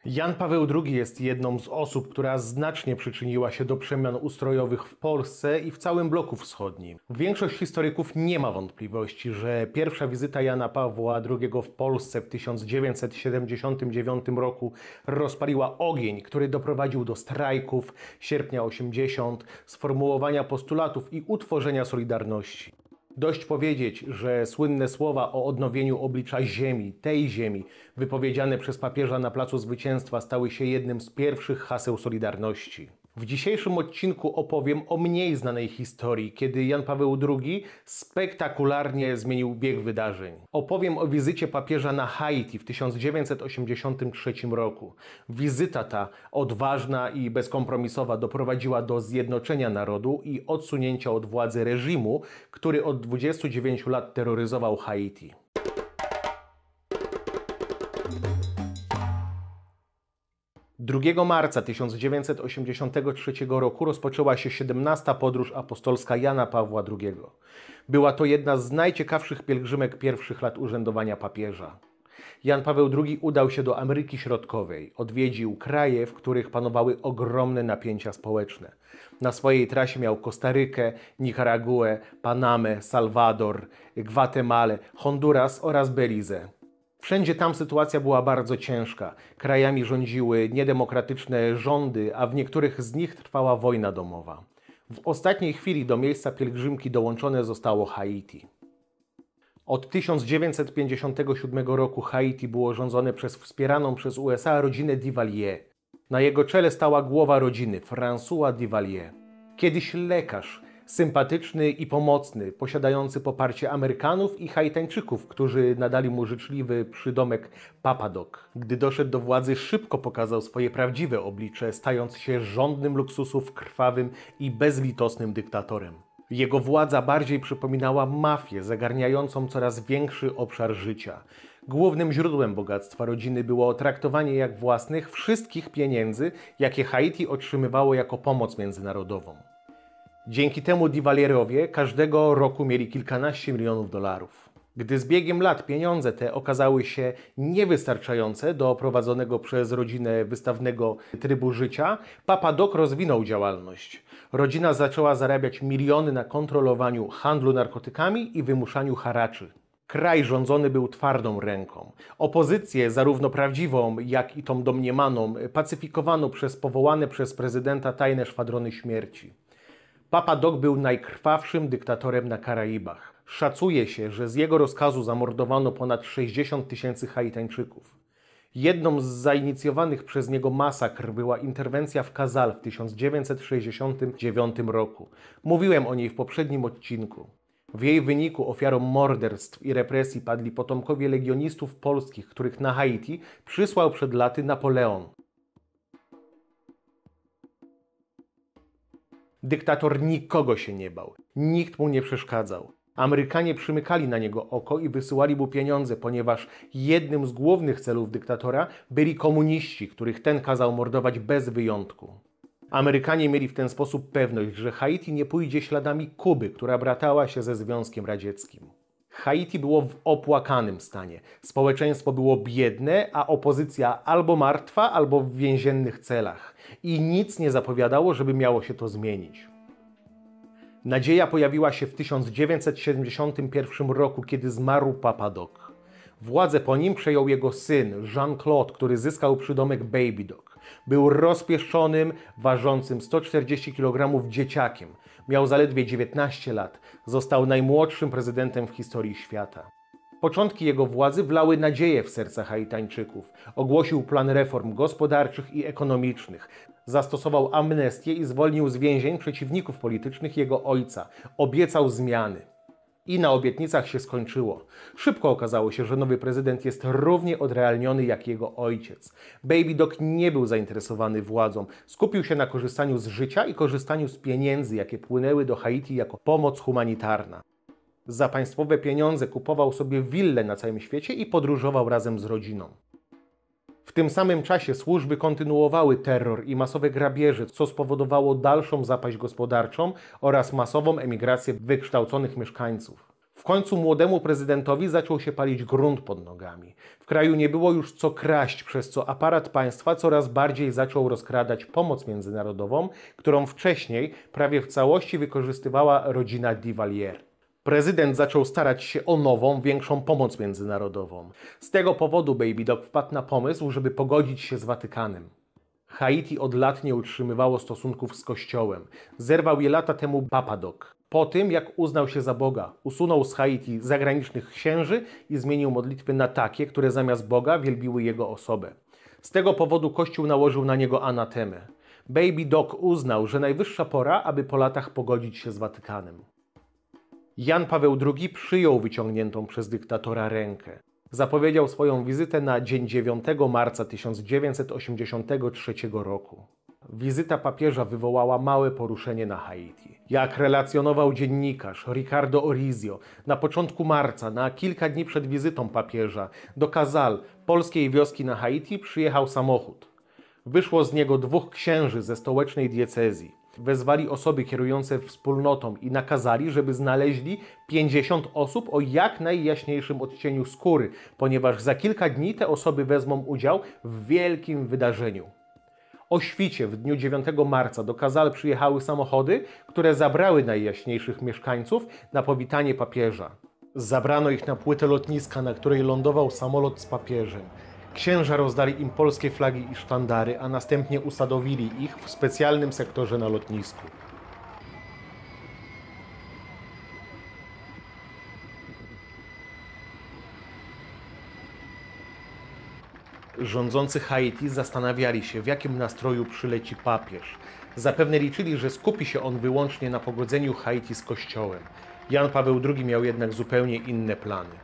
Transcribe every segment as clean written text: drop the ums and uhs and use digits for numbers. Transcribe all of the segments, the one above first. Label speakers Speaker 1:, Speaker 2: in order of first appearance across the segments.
Speaker 1: Jan Paweł II jest jedną z osób, która znacznie przyczyniła się do przemian ustrojowych w Polsce i w całym bloku wschodnim. Większość historyków nie ma wątpliwości, że pierwsza wizyta Jana Pawła II w Polsce w 1979 roku rozpaliła ogień, który doprowadził do strajków sierpnia 80, sformułowania postulatów i utworzenia Solidarności. Dość powiedzieć, że słynne słowa o odnowieniu oblicza ziemi, tej ziemi, wypowiedziane przez papieża na Placu Zwycięstwa stały się jednym z pierwszych haseł Solidarności. W dzisiejszym odcinku opowiem o mniej znanej historii, kiedy Jan Paweł II spektakularnie zmienił bieg wydarzeń. Opowiem o wizycie papieża na Haiti w 1983 roku. Wizyta ta, odważna i bezkompromisowa, doprowadziła do zjednoczenia narodu i odsunięcia od władzy reżimu, który od 29 lat terroryzował Haiti. Drugiego marca 1983 roku rozpoczęła się 17. podróż apostolska Jana Pawła II. Była to jedna z najciekawszych pielgrzymek pierwszych lat urzędowania papieża. Jan Paweł II udał się do Ameryki Środkowej, odwiedził kraje, w których panowały ogromne napięcia społeczne. Na swojej trasie miał Kostarykę, Nikaraguę, Panamę, Salwador, Gwatemalę, Honduras oraz Belize. Wszędzie tam sytuacja była bardzo ciężka. Krajami rządziły niedemokratyczne rządy, a w niektórych z nich trwała wojna domowa. W ostatniej chwili do miejsca pielgrzymki dołączone zostało Haiti. Od 1957 roku Haiti było rządzone przez wspieraną przez USA rodzinę Duvalier. Na jego czele stała głowa rodziny, François Duvalier. Kiedyś lekarz, sympatyczny i pomocny, posiadający poparcie Amerykanów i Haitańczyków, którzy nadali mu życzliwy przydomek Papa Doc. Gdy doszedł do władzy, szybko pokazał swoje prawdziwe oblicze, stając się żądnym luksusów, krwawym i bezlitosnym dyktatorem. Jego władza bardziej przypominała mafię, zagarniającą coraz większy obszar życia. Głównym źródłem bogactwa rodziny było traktowanie jak własnych wszystkich pieniędzy, jakie Haiti otrzymywało jako pomoc międzynarodową. Dzięki temu Duvalierowie każdego roku mieli kilkanaście milionów dolarów. Gdy z biegiem lat pieniądze te okazały się niewystarczające do prowadzonego przez rodzinę wystawnego trybu życia, Papa Doc rozwinął działalność. Rodzina zaczęła zarabiać miliony na kontrolowaniu handlu narkotykami i wymuszaniu haraczy. Kraj rządzony był twardą ręką. Opozycję, zarówno prawdziwą, jak i tą domniemaną, pacyfikowano przez powołane przez prezydenta tajne szwadrony śmierci. Papa Doc był najkrwawszym dyktatorem na Karaibach. Szacuje się, że z jego rozkazu zamordowano ponad 60 000 Haitańczyków. Jedną z zainicjowanych przez niego masakr była interwencja w Casal w 1969 roku. Mówiłem o niej w poprzednim odcinku. W jej wyniku ofiarą morderstw i represji padli potomkowie legionistów polskich, których na Haiti przysłał przed laty Napoleon. Dyktator nikogo się nie bał, nikt mu nie przeszkadzał. Amerykanie przymykali na niego oko i wysyłali mu pieniądze, ponieważ jednym z głównych celów dyktatora byli komuniści, których ten kazał mordować bez wyjątku. Amerykanie mieli w ten sposób pewność, że Haiti nie pójdzie śladami Kuby, która bratała się ze Związkiem Radzieckim. Haiti było w opłakanym stanie. Społeczeństwo było biedne, a opozycja albo martwa, albo w więziennych celach. I nic nie zapowiadało, żeby miało się to zmienić. Nadzieja pojawiła się w 1971 roku, kiedy zmarł Papa Doc. Władzę po nim przejął jego syn, Jean-Claude, który zyskał przydomek Baby Doc. Był rozpieszczonym, ważącym 140 kg dzieciakiem. Miał zaledwie 19 lat. Został najmłodszym prezydentem w historii świata. Początki jego władzy wlały nadzieję w serca Haitańczyków. Ogłosił plan reform gospodarczych i ekonomicznych. Zastosował amnestię i zwolnił z więzień przeciwników politycznych jego ojca. Obiecał zmiany. I na obietnicach się skończyło. Szybko okazało się, że nowy prezydent jest równie odrealniony jak jego ojciec. Baby Doc nie był zainteresowany władzą. Skupił się na korzystaniu z życia i korzystaniu z pieniędzy, jakie płynęły do Haiti jako pomoc humanitarna. Za państwowe pieniądze kupował sobie willę na całym świecie i podróżował razem z rodziną. W tym samym czasie służby kontynuowały terror i masowe grabieże, co spowodowało dalszą zapaść gospodarczą oraz masową emigrację wykształconych mieszkańców. W W końcu młodemu prezydentowi zaczął się palić grunt pod nogami. W kraju nie było już co kraść, przez co aparat państwa coraz bardziej zaczął rozkradać pomoc międzynarodową, którą wcześniej prawie w całości wykorzystywała rodzina Duvalier. Prezydent zaczął starać się o nową, większą pomoc międzynarodową. Z tego powodu Baby Doc wpadł na pomysł, żeby pogodzić się z Watykanem. Haiti od lat nie utrzymywało stosunków z Kościołem. Zerwał je lata temu Papa Doc. Po tym, jak uznał się za Boga, usunął z Haiti zagranicznych księży i zmienił modlitwy na takie, które zamiast Boga wielbiły jego osobę. Z tego powodu Kościół nałożył na niego anatemę. Baby Doc uznał, że najwyższa pora, aby po latach pogodzić się z Watykanem. Jan Paweł II przyjął wyciągniętą przez dyktatora rękę. Zapowiedział swoją wizytę na dzień 9 marca 1983 roku. Wizyta papieża wywołała małe poruszenie na Haiti. Jak relacjonował dziennikarz Ricardo Orizio, na początku marca, na kilka dni przed wizytą papieża, do Casal, polskiej wioski na Haiti, przyjechał samochód. Wyszło z niego 2 księży ze stołecznej diecezji. Wezwali osoby kierujące wspólnotą i nakazali, żeby znaleźli 50 osób o jak najjaśniejszym odcieniu skóry, ponieważ za kilka dni te osoby wezmą udział w wielkim wydarzeniu. O świcie w dniu 9 marca do Casal przyjechały samochody, które zabrały najjaśniejszych mieszkańców na powitanie papieża. Zabrano ich na płytę lotniska, na której lądował samolot z papieżem. Księża rozdali im polskie flagi i sztandary, a następnie usadowili ich w specjalnym sektorze na lotnisku. Rządzący Haiti zastanawiali się, w jakim nastroju przyleci papież. Zapewne liczyli, że skupi się on wyłącznie na pogodzeniu Haiti z Kościołem. Jan Paweł II miał jednak zupełnie inne plany.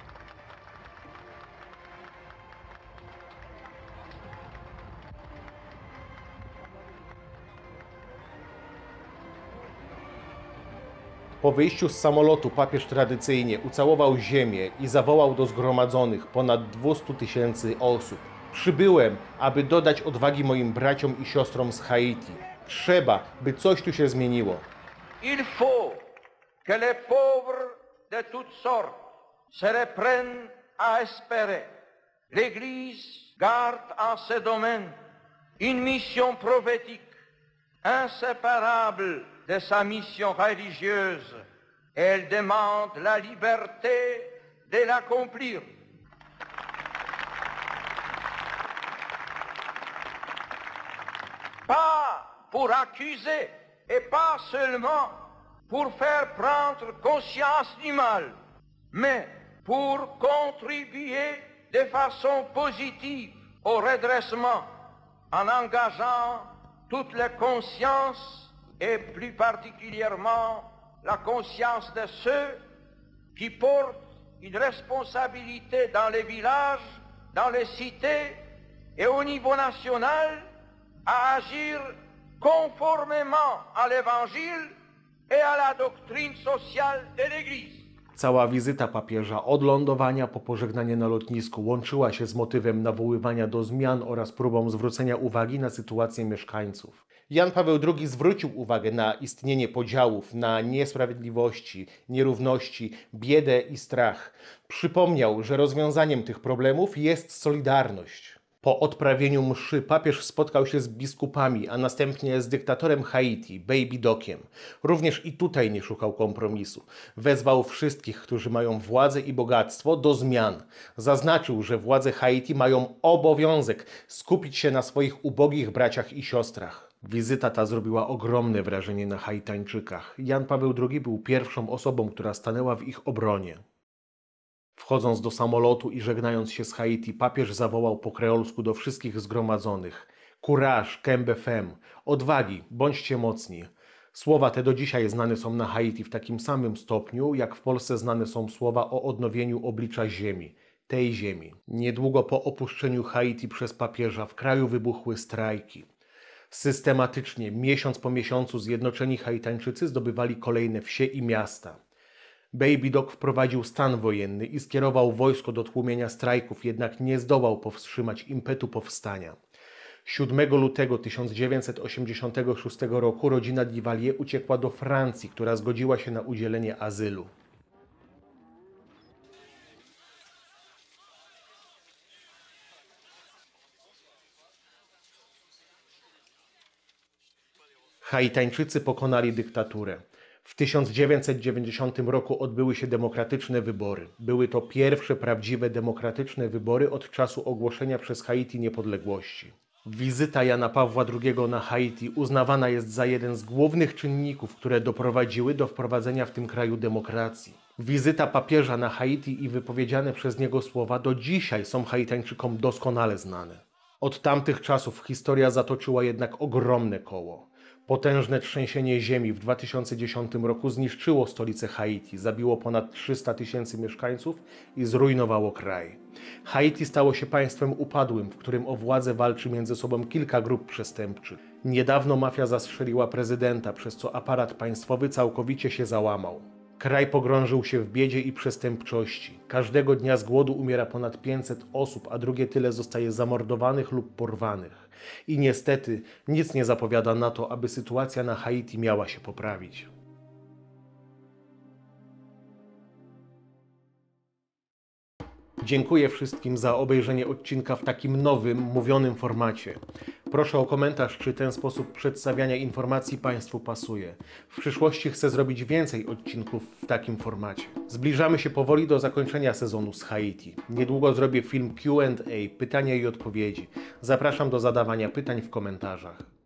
Speaker 1: Po wyjściu z samolotu papież tradycyjnie ucałował ziemię i zawołał do zgromadzonych ponad 200 000 osób. Przybyłem, aby dodać odwagi moim braciom i siostrom z Haiti. Trzeba, by coś tu się zmieniło.
Speaker 2: Il faut que les pauvres de toutes sortes se reprennent à espérer. L'Église garde en ce domaine une mission prophétique inséparable de sa mission religieuse. Elle demande la liberté de l'accomplir. Pas pour accuser et pas seulement pour faire prendre conscience du mal, mais pour contribuer de façon positive au redressement en engageant toutes les consciences et plus particulièrement la conscience de ceux qui portent une responsabilité dans les villages, dans les cités et au niveau national à agir conformément à l'Évangile et à la doctrine sociale de l'Église.
Speaker 1: Cała wizyta papieża od lądowania po pożegnanie na lotnisku łączyła się z motywem nawoływania do zmian oraz próbą zwrócenia uwagi na sytuację mieszkańców. Jan Paweł II zwrócił uwagę na istnienie podziałów, na niesprawiedliwości, nierówności, biedę i strach. Przypomniał, że rozwiązaniem tych problemów jest solidarność. Po odprawieniu mszy papież spotkał się z biskupami, a następnie z dyktatorem Haiti, Baby Dociem. Również i tutaj nie szukał kompromisu. Wezwał wszystkich, którzy mają władzę i bogactwo, do zmian. Zaznaczył, że władze Haiti mają obowiązek skupić się na swoich ubogich braciach i siostrach. Wizyta ta zrobiła ogromne wrażenie na Haitańczykach. Jan Paweł II był pierwszą osobą, która stanęła w ich obronie. Wchodząc do samolotu i żegnając się z Haiti, papież zawołał po kreolsku do wszystkich zgromadzonych: Courage, kembe fem, odwagi, bądźcie mocni. Słowa te do dzisiaj znane są na Haiti w takim samym stopniu, jak w Polsce znane są słowa o odnowieniu oblicza ziemi, tej ziemi. Niedługo po opuszczeniu Haiti przez papieża w kraju wybuchły strajki. Systematycznie, miesiąc po miesiącu, zjednoczeni Haitańczycy zdobywali kolejne wsie i miasta. Baby Doc wprowadził stan wojenny i skierował wojsko do tłumienia strajków, jednak nie zdołał powstrzymać impetu powstania. 7 lutego 1986 roku rodzina Duvalier uciekła do Francji, która zgodziła się na udzielenie azylu. Haitańczycy pokonali dyktaturę. W 1990 roku odbyły się demokratyczne wybory. Były to pierwsze prawdziwe demokratyczne wybory od czasu ogłoszenia przez Haiti niepodległości. Wizyta Jana Pawła II na Haiti uznawana jest za jeden z głównych czynników, które doprowadziły do wprowadzenia w tym kraju demokracji. Wizyta papieża na Haiti i wypowiedziane przez niego słowa do dzisiaj są Haitańczykom doskonale znane. Od tamtych czasów historia zatoczyła jednak ogromne koło. Potężne trzęsienie ziemi w 2010 roku zniszczyło stolicę Haiti, zabiło ponad 300 000 mieszkańców i zrujnowało kraj. Haiti stało się państwem upadłym, w którym o władzę walczy między sobą kilka grup przestępczych. Niedawno mafia zastrzeliła prezydenta, przez co aparat państwowy całkowicie się załamał. Kraj pogrążył się w biedzie i przestępczości. Każdego dnia z głodu umiera ponad 500 osób, a drugie tyle zostaje zamordowanych lub porwanych. I niestety nic nie zapowiada na to, aby sytuacja na Haiti miała się poprawić. Dziękuję wszystkim za obejrzenie odcinka w takim nowym, mówionym formacie. Proszę o komentarz, czy ten sposób przedstawiania informacji Państwu pasuje. W przyszłości chcę zrobić więcej odcinków w takim formacie. Zbliżamy się powoli do zakończenia sezonu z Haiti. Niedługo zrobię film Q&A, pytania i odpowiedzi. Zapraszam do zadawania pytań w komentarzach.